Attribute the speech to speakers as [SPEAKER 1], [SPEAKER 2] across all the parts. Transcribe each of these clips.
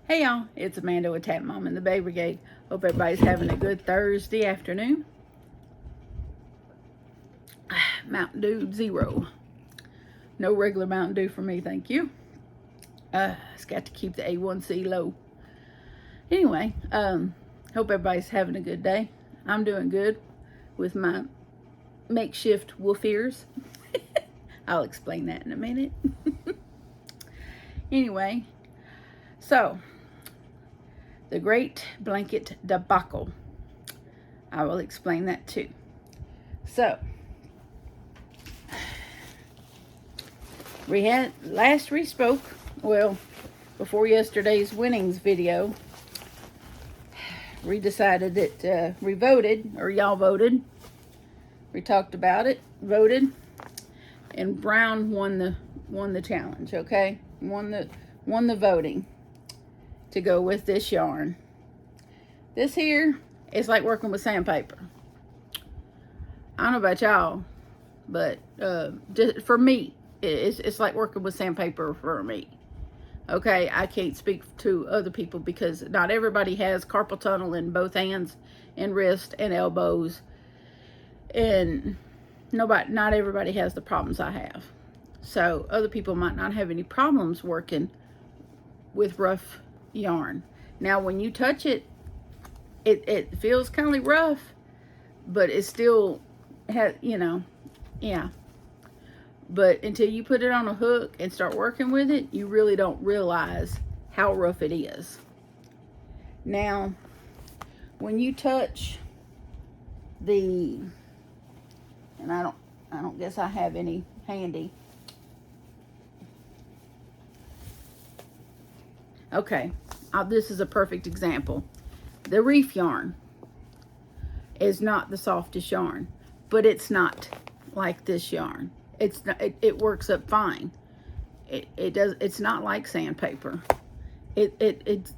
[SPEAKER 1] Hey y'all, it's Amanda with Tap Mom and the Bay Brigade. Hope everybody's having a good Thursday afternoon. Mountain Dew Zero. No regular Mountain Dew for me, thank you. It's got to keep the A1C low. Anyway, hope everybody's having a good day. I'm doing good with my makeshift wolf ears. I'll explain that in a minute. Anyway, so the great blanket debacle. I will explain that too. So, last we spoke, well, before yesterday's winnings video, we decided that we voted, or y'all voted. We talked about it, voted, and Brown won the challenge. Okay, won the voting to go with this yarn. This here is like working with sandpaper. I don't know about y'all, but just for me, it's like working with sandpaper for me. Okay, I can't speak to other people because not everybody has carpal tunnel in both hands and wrist and elbows, and not everybody has the problems I have. So other people might not have any problems working with rough yarn. Now when you touch it, it feels kind of rough, but it still has, yeah. But until you put it on a hook and start working with it, you really don't realize how rough it is. Now, when you touch the, and I don't guess I have any handy. Okay, this is a perfect example. The reef yarn is not the softest yarn, but it's not like this yarn. It's not, it works up fine. It's not like sandpaper. It's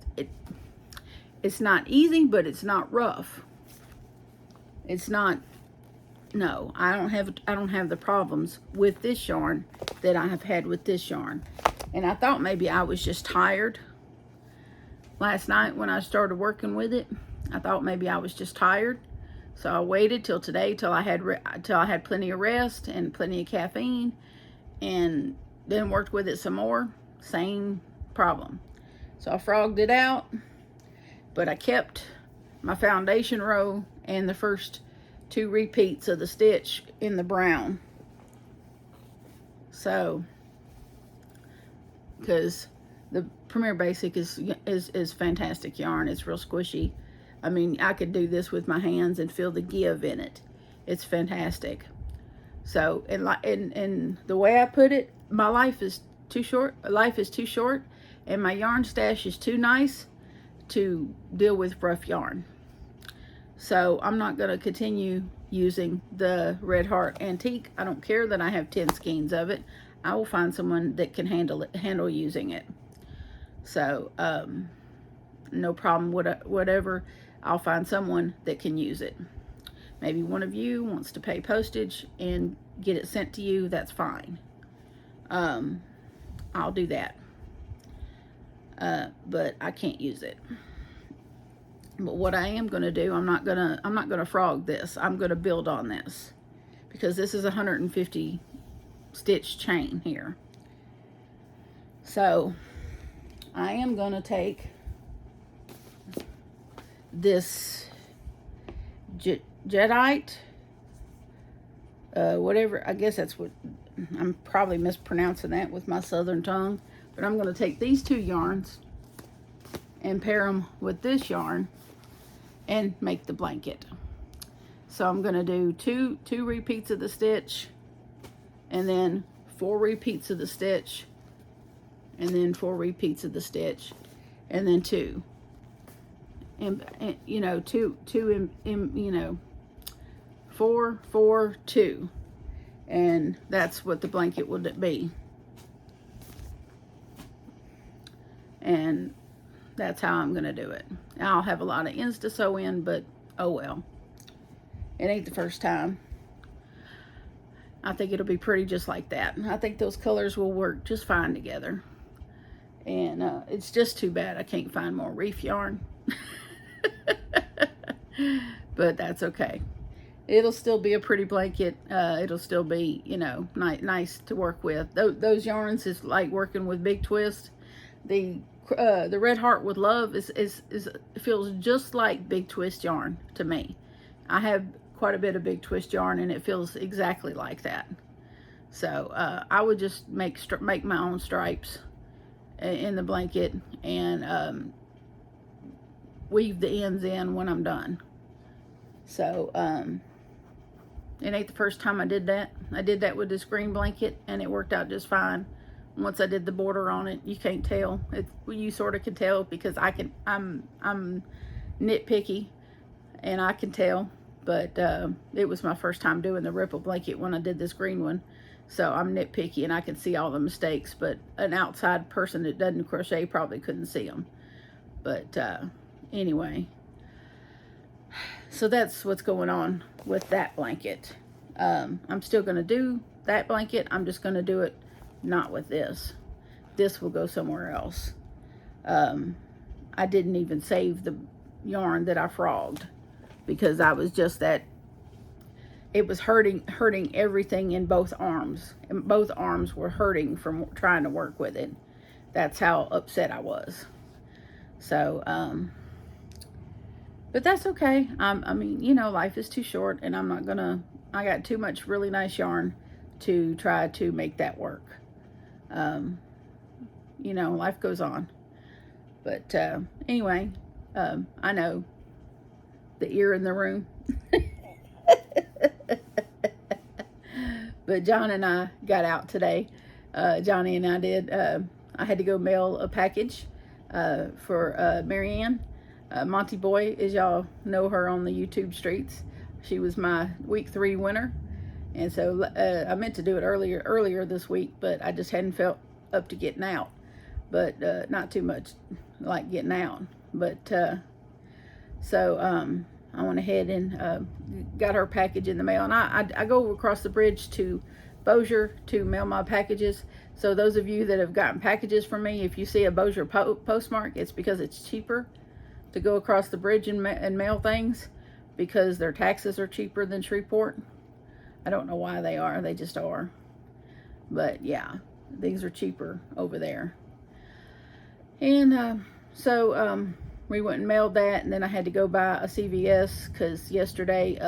[SPEAKER 1] not easy, but it's not rough. It's not. No, I don't have the problems with this yarn that I have had with this yarn. And I thought maybe I was just tired. Last night when I started working with it, I thought maybe I was just tired. So I waited till today, till I had plenty of rest and plenty of caffeine, and then worked with it some more. Same problem. So I frogged it out, but I kept my foundation row and the first 2 repeats of the stitch in the brown. So, because the Premier Basic is fantastic yarn. It's real squishy. I mean, I could do this with my hands and feel the give in it. It's fantastic. So, and the way I put it, my life is too short. Life is too short, and my yarn stash is too nice to deal with rough yarn. So I'm not going to continue using the Red Heart Antique. I don't care that I have 10 skeins of it. I will find someone that can handle using it. So, no problem, whatever. I'll find someone that can use it. Maybe one of you wants to pay postage and get it sent to you. That's fine. I'll do that. But I can't use it. But what I am going to do, I'm not going to frog this. I'm going to build on this because this is a 150 stitch chain here. So I am going to take this Jediite, whatever, I guess that's what, I'm probably mispronouncing that with my southern tongue, but I'm going to take these 2 yarns and pair them with this yarn and make the blanket. So I'm going to do two repeats of the stitch, and then 4 repeats of the stitch, and then 4 repeats of the stitch, and then 2. And you know, 4, 4, 2, and that's what the blanket will be. And that's how I'm gonna do it. I'll have a lot of ends to sew in, but oh well. It ain't the first time. I think it'll be pretty just like that. I think those colors will work just fine together. And it's just too bad I can't find more reef yarn. But that's okay. It'll still be a pretty blanket. It'll still be, you know, nice to work with. Those yarns is like working with Big Twist. The Red Heart with Love feels just like Big Twist yarn to me. I have quite a bit of Big Twist yarn, and it feels exactly like that. So I would just make my own stripes in the blanket and weave the ends in when I'm done. So it ain't the first time I did that. I did that with this green blanket, and it worked out just fine. Once I did the border on it, you can't tell. You sort of can tell because I'm nitpicky, and I can tell. But it was my first time doing the ripple blanket when I did this green one, so I'm nitpicky and I can see all the mistakes. But an outside person that doesn't crochet probably couldn't see them. But anyway, so that's what's going on with that blanket. I'm still going to do that blanket. I'm just going to do it not with this. This will go somewhere else. I didn't even save the yarn that I frogged because I was just that, it was hurting everything in both arms. And both arms were hurting from trying to work with it. That's how upset I was. So, but that's okay. I mean, you know, life is too short, and I'm not gonna, I got too much really nice yarn to try to make that work. You know, life goes on. But anyway, I know the ear in the room. But John and I got out today. Johnny and I did. I had to go mail a package for Marianne. Monty Boy, as y'all know her on the YouTube streets. She was my week 3 winner. And so I meant to do it earlier this week, but I just hadn't felt up to getting out. But not too much like getting out. But so I went ahead and got her package in the mail. And I go across the bridge to Bossier to mail my packages. So those of you that have gotten packages from me, if you see a Bossier postmark, it's because it's cheaper to go across the bridge and mail things, because their taxes are cheaper than Shreveport. I don't know why they are. They just are. But yeah, things are cheaper over there. And so we went and mailed that, and then I had to go by a CVS because yesterday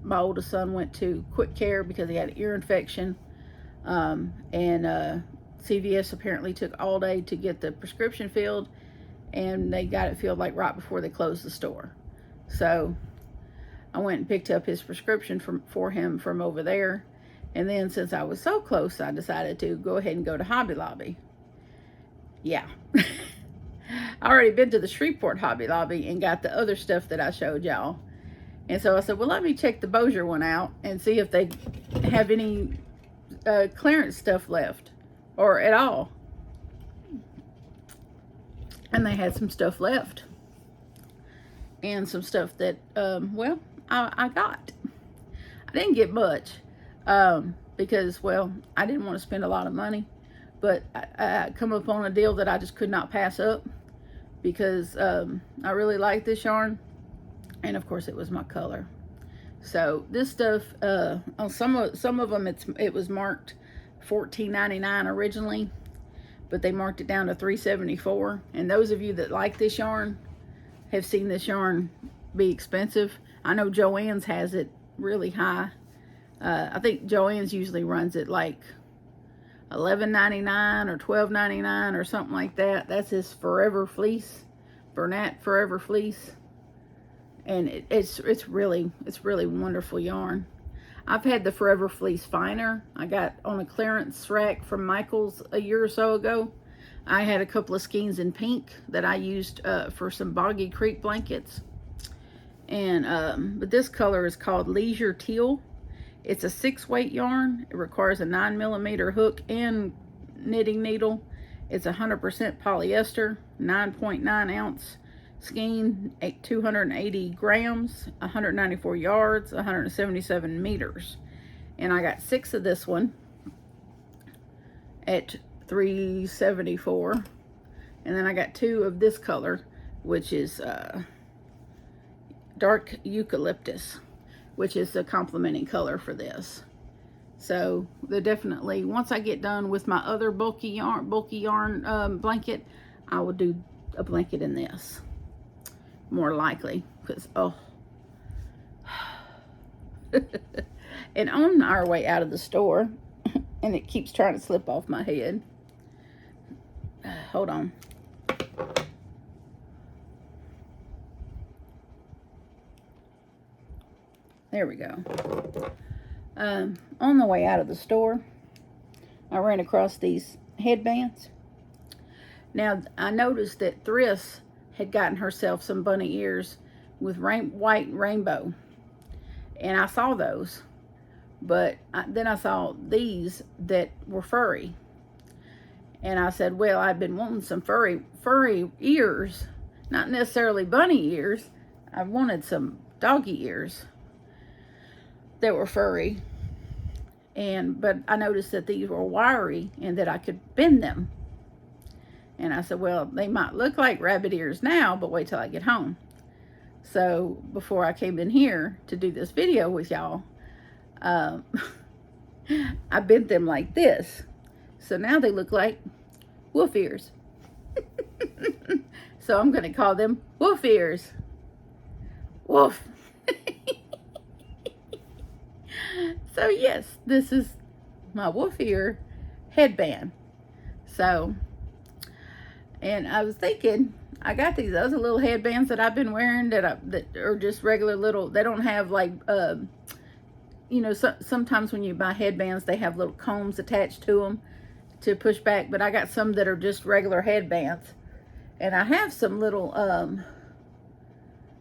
[SPEAKER 1] my oldest son went to Quick Care because he had an ear infection. And CVS apparently took all day to get the prescription filled, and they got it filled like right before they closed the store. So I went and picked up his prescription for him from over there. And then since I was so close, I decided to go ahead and go to Hobby Lobby. Yeah. I already been to the Shreveport Hobby Lobby and got the other stuff that I showed y'all. And so I said, well, let me check the Bossier one out and see if they have any clearance stuff left or at all. And they had some stuff left. And some stuff that, well, I got. I didn't get much because, well, I didn't want to spend a lot of money. But I come up on a deal that I just could not pass up because I really like this yarn. And, of course, it was my color. So this stuff, on some of them, it was marked $14.99 originally. But they marked it down to $3.74. And those of you that like this yarn have seen this yarn be expensive. I know Joann's has it really high. I think Joann's usually runs it like $11.99 or $12.99 or something like that. That's his Forever Fleece, Bernat Forever Fleece, and it's really wonderful yarn. I've had the Forever Fleece Finer. I got on a clearance rack from Michael's a year or so ago. I had a couple of skeins in pink that I used for some Boggy Creek blankets. And but this color is called Leisure Teal. It's a 6-weight yarn. It requires a 9mm hook and knitting needle. It's 100% polyester, 9.9 ounce skein, 280 grams, 194 yards, 177 meters. And I got 6 of this one at $3.74. And then I got 2 of this color, which is dark eucalyptus, which is the complementing color for this. So they're definitely, once I get done with my other bulky yarn blanket, I will do a blanket in this, more likely, because oh. And on our way out of the store, and it keeps trying to slip off my head. Hold on. There we go. On the way out of the store, I ran across these headbands. Now, I noticed that Thriss had gotten herself some bunny ears with white rainbow. And I saw those. But then I saw these that were furry. And I said, well, I've been wanting some furry ears. Not necessarily bunny ears. I wanted some doggy ears that were furry. But I noticed that these were wiry and that I could bend them. And I said, well, they might look like rabbit ears now, but wait till I get home. So before I came in here to do this video with y'all, I bent them like this. So now they look like wolf ears. So I'm going to call them wolf ears. Wolf. So yes, this is my wolf ear headband. So, and I was thinking, I got these other little headbands that I've been wearing that are just regular little, they don't have like, you know, sometimes when you buy headbands, they have little combs attached to them to push back, but I got some that are just regular headbands. And I have some little,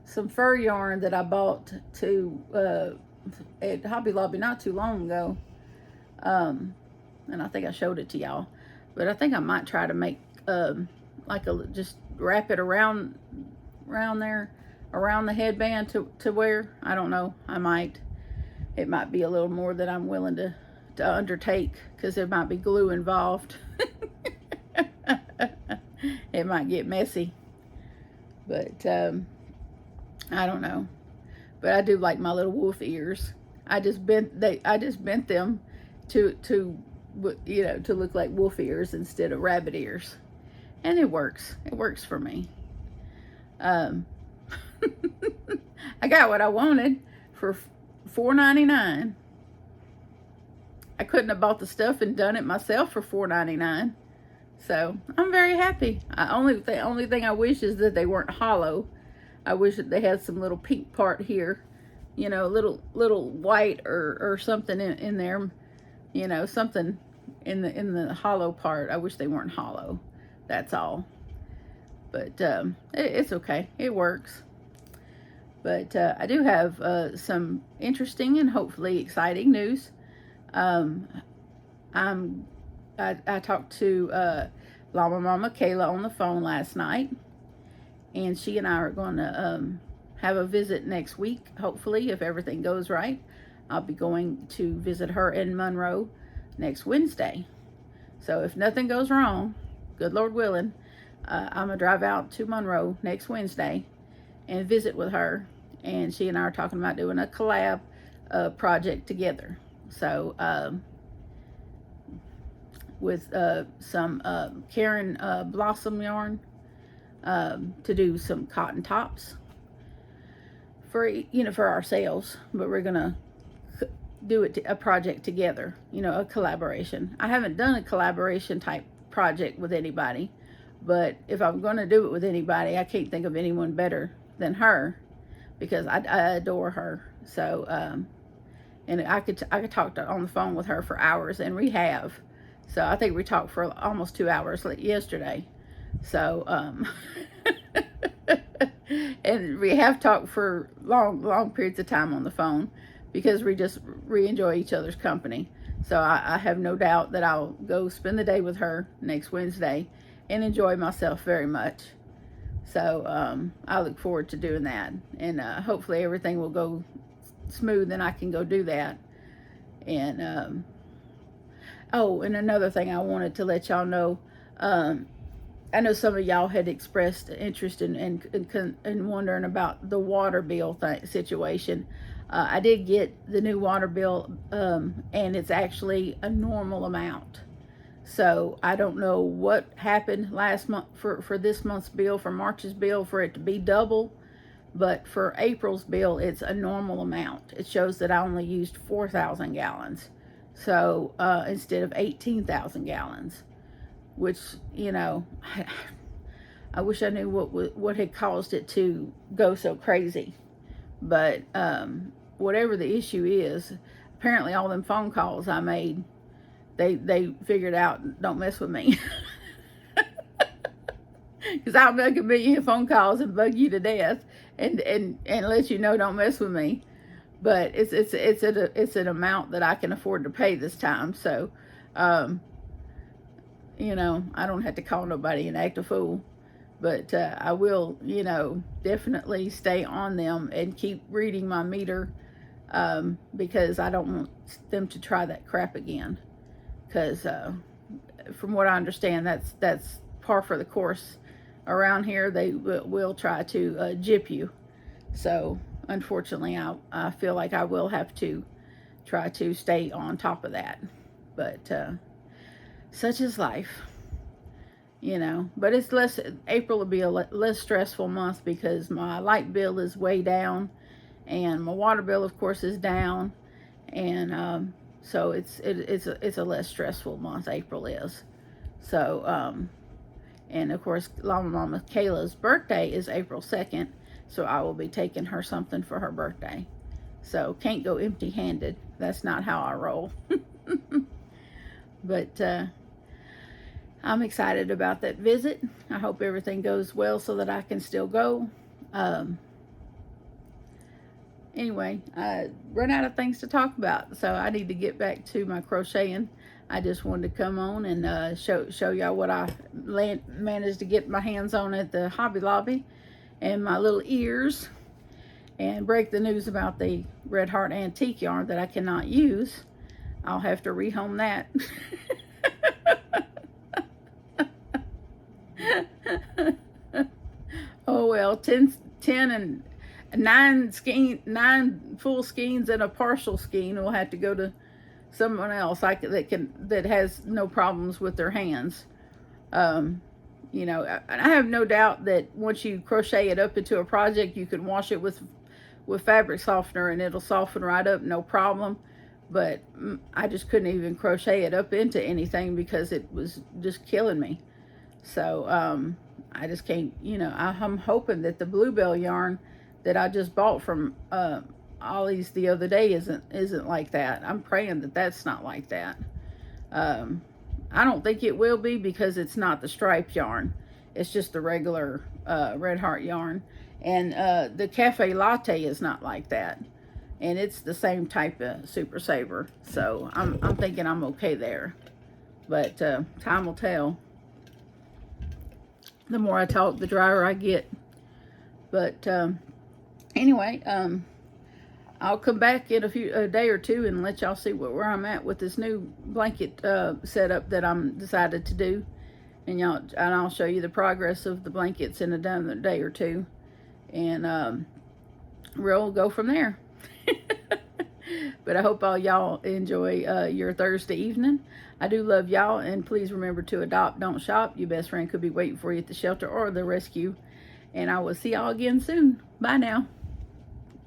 [SPEAKER 1] some fur yarn that I bought at Hobby Lobby not too long ago. And I think I showed it to y'all, but I think I might try to make, like just wrap it around there, around the headband to wear. I don't know. I might. It might be a little more than I'm willing to undertake, because there might be glue involved. It might get messy, but I don't know. But I do like my little wolf ears. I just bent them to you know, to look like wolf ears instead of rabbit ears, and it works. It works for me. I got what I wanted for $4.99. I couldn't have bought the stuff and done it myself for $4.99. So I'm very happy. The only thing I wish is that they weren't hollow. I wish that they had some little pink part here, you know, little white or something in there, you know, something in the hollow part. I wish they weren't hollow. That's all. But it's okay. It works. But I do have some interesting and hopefully exciting news. I talked to Llama Mama Kayla on the phone last night, and she and I are going to have a visit next week, hopefully, if everything goes right. I'll be going to visit her in Monroe next Wednesday. So if nothing goes wrong, good Lord willing, I'm going to drive out to Monroe next Wednesday and visit with her. And she and I are talking about doing a collab project together. So with some Karen Blossom yarn to do some cotton tops for, you know, for ourselves. But we're gonna do a project together, you know, a collaboration. I haven't done a collaboration type project with anybody, but if I'm going to do it with anybody, I can't think of anyone better than her, because I adore her. So and I could talk on the phone with her for hours, and we have. So I think we talked for almost 2 hours yesterday. So and we have talked for long periods of time on the phone, because we enjoy each other's company. So I have no doubt that I'll go spend the day with her next Wednesday and enjoy myself very much. So I look forward to doing that, and hopefully everything will go smooth and I can go do that. And oh, and another thing I wanted to let y'all know, I know some of y'all had expressed interest in wondering about the water bill situation. I did get the new water bill, and it's actually a normal amount. So I don't know what happened last month for this month's bill, for March's bill, for it to be double. But for April's bill, it's a normal amount. It shows that I only used 4,000 gallons. So instead of 18,000 gallons, which, you know, I wish I knew what had caused it to go so crazy. But whatever the issue is, apparently all them phone calls I made, they figured out, don't mess with me. Because I'll make a million phone calls and bug you to death and let you know don't mess with me. But it's an amount that I can afford to pay this time. So, you know, I don't have to call nobody and act a fool. But I will, you know, definitely stay on them and keep reading my meter, because I don't want them to try that crap again. Because from what I understand, that's par for the course around here. They will try to jip you. So unfortunately, I feel like I will have to try to stay on top of that. But such is life, you know. But it's less, April will be a less stressful month because my light bill is way down, and my water bill, of course, is down, and so it's a less stressful month. April is. So and of course, Llama Mama Kayla's birthday is April 2nd, so I will be taking her something for her birthday. So can't go empty-handed. That's not how I roll. But I'm excited about that visit. I hope everything goes well so that I can still go. Anyway, I run out of things to talk about, so I need to get back to my crocheting. I just wanted to come on and show y'all what I managed to get my hands on at the Hobby Lobby, and my little ears, and break the news about the Red Heart antique yarn that I cannot use. I'll have to rehome that. Oh well, 10 and 9 full skeins and a partial skein will have to go to someone else that has no problems with their hands. You know, I have no doubt that once you crochet it up into a project, you can wash it with fabric softener and it'll soften right up, no problem. But I just couldn't even crochet it up into anything because it was just killing me. So I just can't, you know. I'm hoping that the bluebell yarn that I just bought from Ollie's the other day isn't like that. I'm praying that that's not like that. I don't think it will be, because it's not the striped yarn. It's just the regular Red Heart yarn. And the Cafe Latte is not like that. And it's the same type of Super Saver. So I'm thinking I'm okay there. But time will tell. The more I talk, the drier I get. But anyway, I'll come back in a day or two and let y'all see where I'm at with this new blanket setup that I'm decided to do, and I'll show you the progress of the blankets in another day or two, and we'll go from there. But I hope all y'all enjoy your Thursday evening. I do love y'all, and please remember to adopt, don't shop. Your best friend could be waiting for you at the shelter or the rescue, and I will see y'all again soon. Bye now.